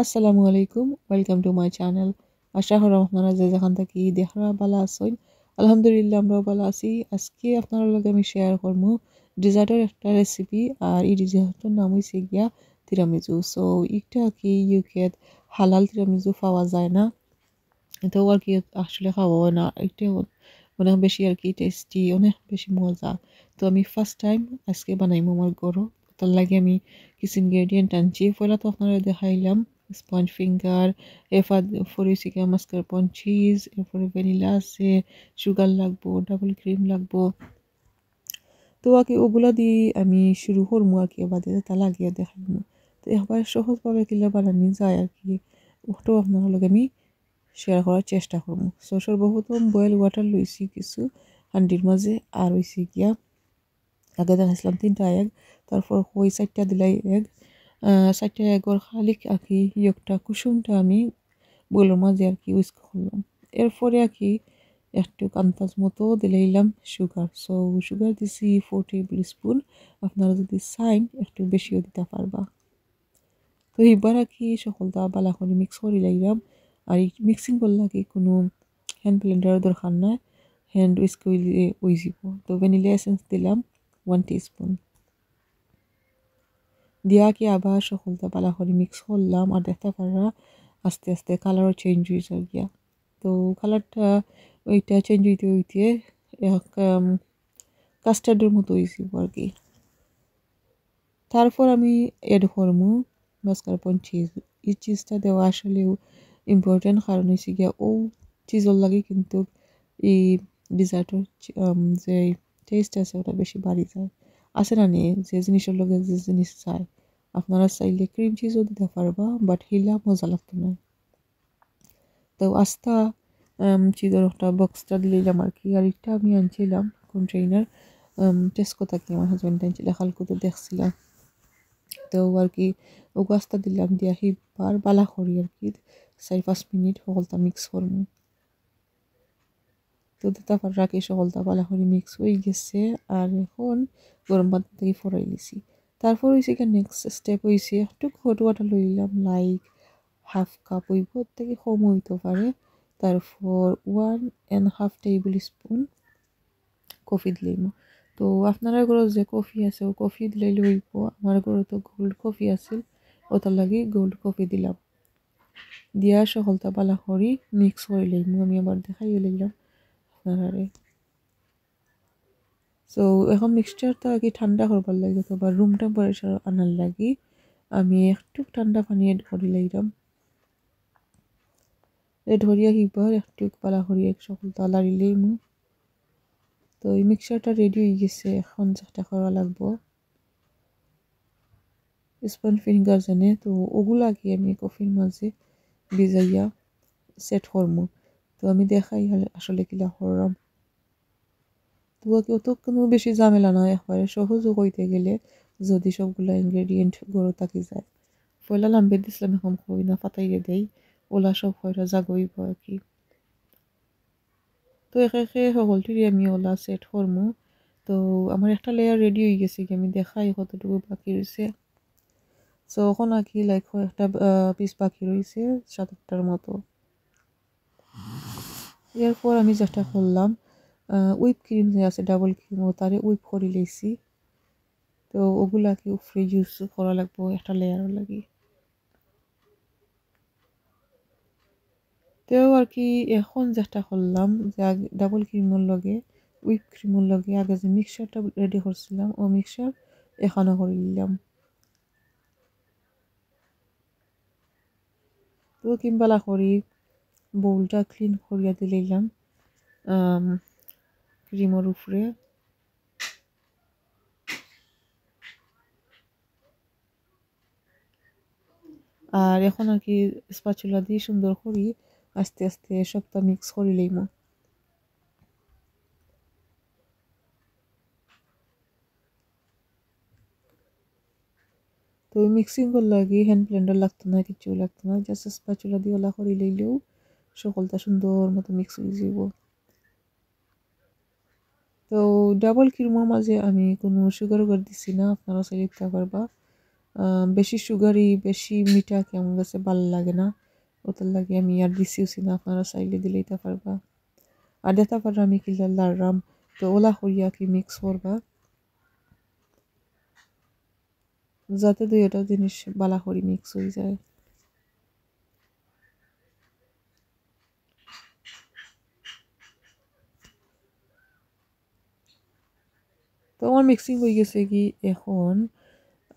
আসসালামু আলাইকুম, welcome to my channel. আশা করি আপনারা যে যেখান থেকে দেখরা ভালো আছেন। আলহামদুলিল্লাহ আমরাও ভালো আছি। আজকে আপনার লগে আমি শেয়ার করবো ডিজার্টের একটা রেসিপি। আর এই ডিজার্টের নাম হয়েছে গিয়া তিরামিজু। সো এটা কি ইউকে হালাল তিরামিজু পাওয়া যায় না, এটাও আর কি আসলে খাওয়া না। এটা অনেক বেশি আর কি টেস্টি, অনেক বেশি মজা। তো আমি ফার্স্ট টাইম আজকে বানাইমো আমার গরো। তার লাগে আমি কিছু ইনগ্রেডিয়েন্ট আনছি। পয়লা তো আপনারা দেখাইলাম স্পঞ্জ ফিঙ্গার, এরপর ফরিসি মাস্কারপন চিজ, এরপরে ভ্যানিলা আছে, সুগার লাগবো, ডাবল ক্রিম লাগবো। তো আর কি ওগুলা দিয়ে আমি শুরু করবো আর কি, বাদে তা লাগিয়ে দেখাইমু। তো একবার সহজভাবে কিলা বানানি যায় আর কি, ওটাও আপনার লগে আমি শেয়ার করার চেষ্টা করবো। সো সর্বপ্রথম বয়েল ওয়াটার লইছি কিছু হান্ডির মাঝে, আর হইছে গিয়া আগে দেখাইছিলাম 3টা এগ, তারপর ওই 4টা দিলাই এগ। 4টা এগর খালি আর কি ইয়কটা কুসুমটা আমি বইলের মাঝে আর কি উইস্ক করলাম। এরপরে আর কি একটু আন্দাজ মতো দিলাইলাম সুগার। সো সুগার দিছি 4 টেবিল স্পুন। আপনারা যদি চাইন একটু বেশিও দিতে পারবা। তো এবার আর কি সকলটা বালা করে মিক্স করে লাইলাম। আর এই মিক্সিং করলে কি কোনো হ্যান্ড ব্লেন্ডারের দরকার নাই, হ্যান্ড উইস্ক হইলে হয়ে যাব। তো ভ্যানিলা এসেন্স দিলাম 1 টিস্পুন। দিয়া কি আবার সকলটা বালা করে মিক্স করলাম। আর দেখতে পারা আস্তে আস্তে কালারও চেঞ্জ হয়ে যায় গিয়া। তো কালারটা ওইটা চেঞ্জ হইতে হইতে এক কাস্টার্ডের মতো হয়েছে আর কি। তারপর আমি এড করবো মাস্কারপন চিজ। এই চিজটা দেওয়া আসলেও ইম্পর্টেন্ট, কারণ হচ্ছে গিয়া ও চিজর লাগে কিন্তু এই ডিজার্টের যে টেস্ট আছে ওটা বেশি বাড়ি যায়। আছে না নিয়ে যে জিনিসের লগে যে জিনিস চায়, আপনারা চাইলে ক্রিম চিজও দিতে পারবা, বাট হিলা মজা লাগতো না। তো আস্তা চিজের একটা বক্সটা দিলাম আর কি। আর এটা আমি আনছিলাম কন্টেইনার টেস্কো থাকি, আমার হাজব্যান্ড আনছিল, কালকে তো দেখছিলাম। তো আর কি ও গাছটা দিলাম দিয়া হিবার বালা করি আর কি 4-5 মিনিট সকলটা মিক্স করবো। তো তারপর রাখি সকলটা বালা করে মিক্স হয়ে গেছে। আর এখন গরম পানি থেকে ফরাই লিছি। তারপর হয়েছে কি নেক্সট স্টেপ হয়েছে একটু হট ওয়াটার লইলাম, লাইক হাফ কাপ হইব, থেকে কম হইতে পারে। তারপর 1.5 টেবিল স্পুন কফি দিলাম। তো আপনার ঘরে যে কফি আছে ও কফি দিলে হইব। আমার ঘরে তো গোল্ড কফি আছিল, ওটার লাগি গোল্ড কফি দিলাম। দিয়া সকলটা বালা করি মিক্স করে লইম। আমি আবার দেখাই লইলাম আপনারে। সো এখন মিক্সচারটা আর কি ঠান্ডা করবার লাগে, অথবা রুম টেম্পারেচার আনার লাগি আমি একটু ঠান্ডা পানি এড করে লইলাম। ধরিয়া হিবার একটু পালা করিয়া সকলটা লাড়ি লইমু। তো এই মিক্সচারটা রেডি হয়ে গেছে, এখন যেটা করা লাগবো স্পঞ্জ ফিঙ্গার জানে। তো ওগুলা কি আমি কফির মাঝে ভিজাইয়া সেট করবো। তো আমি দেখাই আসলে কিলা করলাম। তো অত কোনো বেশি ঝামেলা নয়, একবারে সহজও কইতে গেলে যদি সবগুলা ইনগ্রেডিয়েন্ট গড়ে থাকি যায়। পয়লা লাম্বে দিছিলাম, এখন কই না ফাটাইয়ে দেই, ওলা সব হয়রা জাগইব আর কি। তো একে একে সকলটিরই আমি ওলা সেট করবো। তো আমার একটা লেয়ার রেডি হয়ে গেছে, আমি দেখাই কতটুকু বাকি রয়েছে। সো এখন আর কি লাইক একটা পিস বাকি রয়েছে 7-8টার মতো। এরপর আমি যেটা করলাম হুইপ ক্রিম যে আছে ডাবল ক্রিম, ও তারে হুইপ করে লেছি। তো ওগুলাকে উপরে ইউজ করা লাগবো একটা লেয়ার লাগি। তো আর কি এখন যেটা করলাম যে ডাবল ক্রিমের লগে হুইপ ক্রিমের লগে আগে যে মিক্সচারটা রেডি করছিলাম ও মিক্সচার এখানে করে নিলাম। তো কিনবেলা করি বোলটা ক্লিন করিয়া দিলাম ক্রিমের উপরে। আর এখন আর কি স্প্যাচুলা দিয়ে সুন্দর করি আস্তে আস্তে সবটা মিক্স করে লইমু। তো মিক্সিং করলে লাগি হ্যান্ড ব্লেন্ডার লাগতো না, কিছু লাগতো না, জাস্ট স্প্যাচুলা দিয়ে ওলা করে লইলেও সকলটা সুন্দর মতো মিক্স হয়ে যাব। তো ডাবল ক্রিমের মাঝে আমি কোনো সুগার দিছি না, আপনারা চাইলে দিতে পারবা। বেশি সুগারি বেশি মিঠা কি আমার কাছে ভালো লাগে না, ওটার লাগে আমি আর দিছিওছি না। আপনারা চাইলে দিলে দিতে পারবা। আর দিতে পারবা আমি কিলা লাড়াম, তো ওলা করিয়া কি মিক্স করবা যাতে দুইটা জিনিস বালা করে মিক্স হয়ে যায়। তো আমার মিক্সিং হয়ে গেছে কি, এখন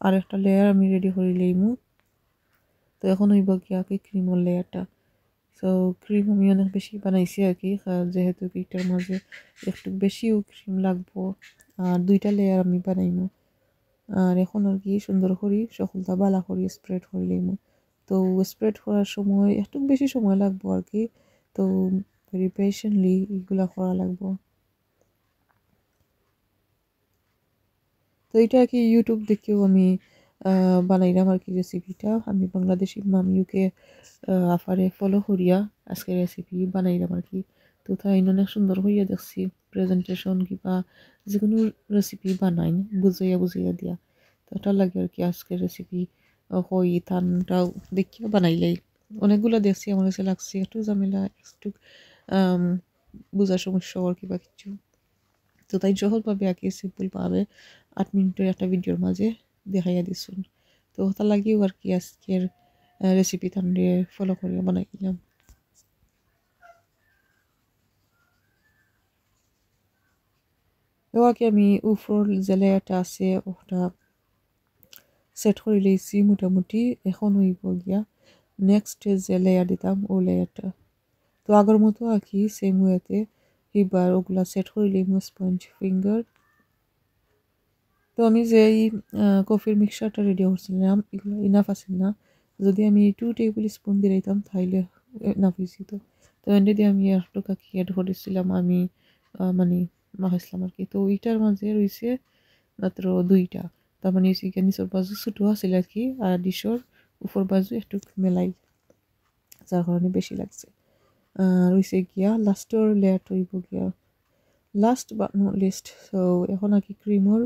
আর একটা লেয়ার আমি রেডি করে লইমু। তো এখন হইব কি আর কি ক্রিমের লেয়ারটা। সো ক্রিম আমি অনেক বেশি বানাইছি আর কি, যেহেতু কেকটার মাঝে একটু বেশিও ক্রিম লাগবো, আর 2টা লেয়ার আমি বানাইমু। আর এখন আর কি সুন্দর করে সকলটা বালা করে স্প্রেড করে লইমু। তো স্প্রেড করার সময় একটু বেশি সময় লাগবো আর কি, তো ভেরি পেশেন্টলি এগুলা করা লাগবো। তো এটা আর কি ইউটিউব দেখেও আমি বানাইলাম আর কি রেসিপিটা। আমি বাংলাদেশি মামিউকে আফারে ফলো করিয়া আজকে রেসিপি বানাইলাম আর কি। তো তাই অনেক সুন্দর হইয়া দেখছি প্রেজেন্টেশন কিবা যে কোনো রেসিপি বানাই বুঝাইয়া বুঝাইয়া দিয়া। তো ওটার লাগে আর কি আজকের রেসিপি হই থানটাও দেখিয়া বানাইলাই। অনেকগুলো দেখছি, আমার কাছে লাগছে একটু ঝামেলা, একটু বোঝার সমস্যা আর কিবা কিছু। তো তাই সহজভাবে আর কি সিম্পলভাবে 8 মিনিটের একটা ভিডিওর মাঝে দেখাইয়া দিছুন। তো ওটা লাগিয়েও আর কি আজকের রেসিপি তাহলে ফলো করে বানাই দিলাম। তো আর কি আমি উপর যে লেয়ারটা আছে ওটা সেট করে লইছি মোটামুটি। এখন হইব গিয়া নেক্সট যে লেয়ার দিতাম ও লেয়ারটা। তো আগের মতো আর কি সেম ওয়েতে এবার ওগুলা সেট করে লইম স্পঞ্জ ফিঙ্গার। তো আমি যে এই কফির মিক্সচারটা রেডি করছিলাম এগুলো ইনাফ আছে না, যদি আমি 2 টেবিল স্পুন দিয়ে দিতাম তাইলে ইনাফ হয়েছি। তো এন্ডে দিয়ে আমি একটু কাকি অ্যাড করেছিলাম, আমি মানে মাখাইছিলাম আর কি। তো ওইটার মাঝে রয়েছে মাত্র 2টা, তার মানে হচ্ছে কি নিচের বাজু ছোটো আছিল আর কি, আর ডিশর উপর বাজু একটু মেলাই, যার কারণে বেশি লাগছে। রয়েছে গিয়া লাস্টের লেয়ারটা হইব গিয়া last but not list. So এখন আর কি ক্রিমর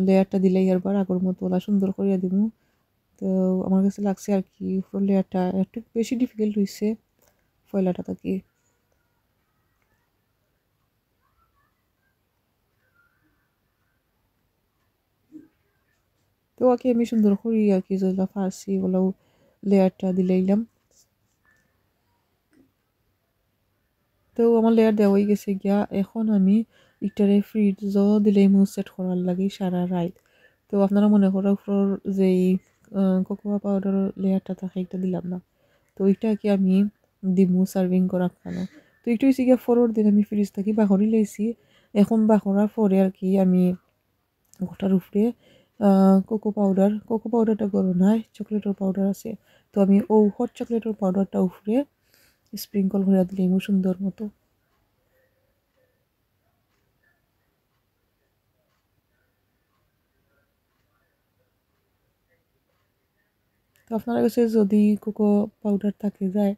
লেয়ারটা দিলেই একবার আগের মতো ওলা সুন্দর করিয়া দিব। তো আমার কাছে লাগছে আর কি উপর লেয়ারটা একটু বেশি ডিফিকাল্ট হয়েছে ফয়লাটা থাকি। তো ওকে আমি সুন্দর করি আর কি যেগুলো ফার্সি ওগুলো লেয়ারটা দিলাইলাম। তো আমার লেয়ার দেওয়াই গেছে গিয়া, এখন আমি একটারে ফ্রিজও দিলেই মু সেট করার লাগে সারা রাত। তো আপনারা মনে করো উপর যেই কোকোয়া পাউডার লেয়ারটা থাকে একটা দিলাম না, তো ওইটা কি আমি দিমু সার্ভিং করার কেন। তো একটু হয়েছে গিয়ে ফরওয়ার্ড দিন আমি ফ্রিজ থেকে বাহরি লাইছি। এখন বাহরার পরে আর কি আমি ওটার উপরে কোকো পাউডারটা গরম নয়, চকলেটের পাউডার আছে। তো আমি ও হট চকলেটের পাউডারটা উপরে স্প্রিঙ্কল করে দিলাম সুন্দর মতো। তো আপনার কাছে যদি কোকো পাউডার থাকে যায়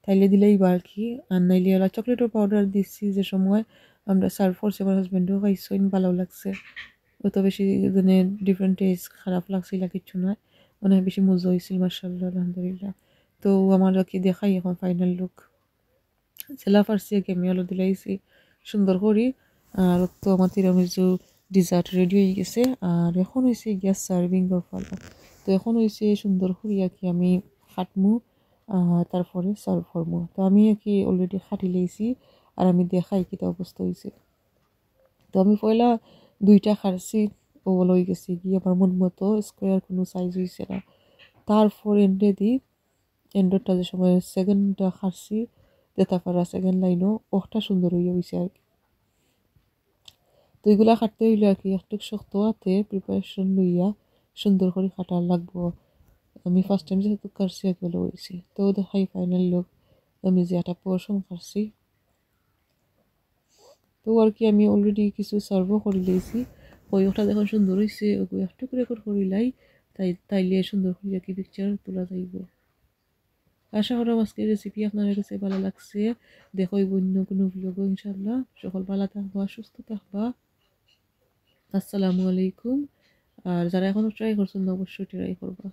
তাইলে দিলেই বা আর কি, আর নাইলে ওরা চকলেটের পাউডার দিচ্ছি যে সময় আমরা সার্ভ করছি আমার হাজব্যান্ডও খাইছো ভালো লাগছে। অত বেশি মানে ডিফারেন্ট টেস্ট খারাপ লাগছিল কিছু নয়, অনেক বেশি মজা হয়েছিল মার্শাল্লাহ আলহামদুলিল্লাহ। তো আমার আর কি দেখাই এখন ফাইনাল লুক জেলা ফার্সি আর কি আমি আলো দিলাইছি সুন্দর করি। আর তো আমার তিরামিজু ডিজার্ট রেডি হয়ে গেছে, আর এখন হয়েছে গ্যাস সার্ভিং পালা। তো এখন হয়েছে সুন্দর করি আর কি আমি খাটমু, তারপরে সার্ভ করবো। তো আমি আর কি অলরেডি খাটি লাইছি আর আমি দেখাই কিতা অবস্থা হয়েছে। তো আমি পয়লা 2টা খারছি ও লই গেছি গিয়ে আমার মন মতো স্কোয়ার কোনো সাইজ হয়েছে না। তারপর এন্ডে দিই এন্ডরটা যে সময় সেকেন্ডটা খারছি তারপর সেকেন্ড লাইনও ওটা সুন্দর হইয়া হয়েছে আর কি। তো এগুলা খাটতে হইলে আর কি একটু শক্ত হাতে প্রিপারেশন লইয়া সুন্দর করে খাটার লাগবো। আমি ফার্স্ট টাইম যেহেতু কাটছি এগুলো হয়েছি। তো দেখাই ফাইনাল লোক আমি যে একটা পোর্শন কাটছি। তো আর কি আমি অলরেডি কিছু সার্ভও করে লিয়েছি, ওই ওটা যখন সুন্দর হয়েছে ওগুলো একটু করে করিলাই, তাইলে সুন্দর করে আর কি পিকচার তোলা যাইব। আশা করাম আজকের রেসিপি আপনার কাছে ভালো লাগছে। দেখো অন্য কোনো ভিডিও ইনশাল্লাহ। সকল ভালো থাকবা সুস্থ থাকবা। আসসালামু আলাইকুম। আর যারা এখনও ট্রাই করছেন না অবশ্যই ট্রাই করবা।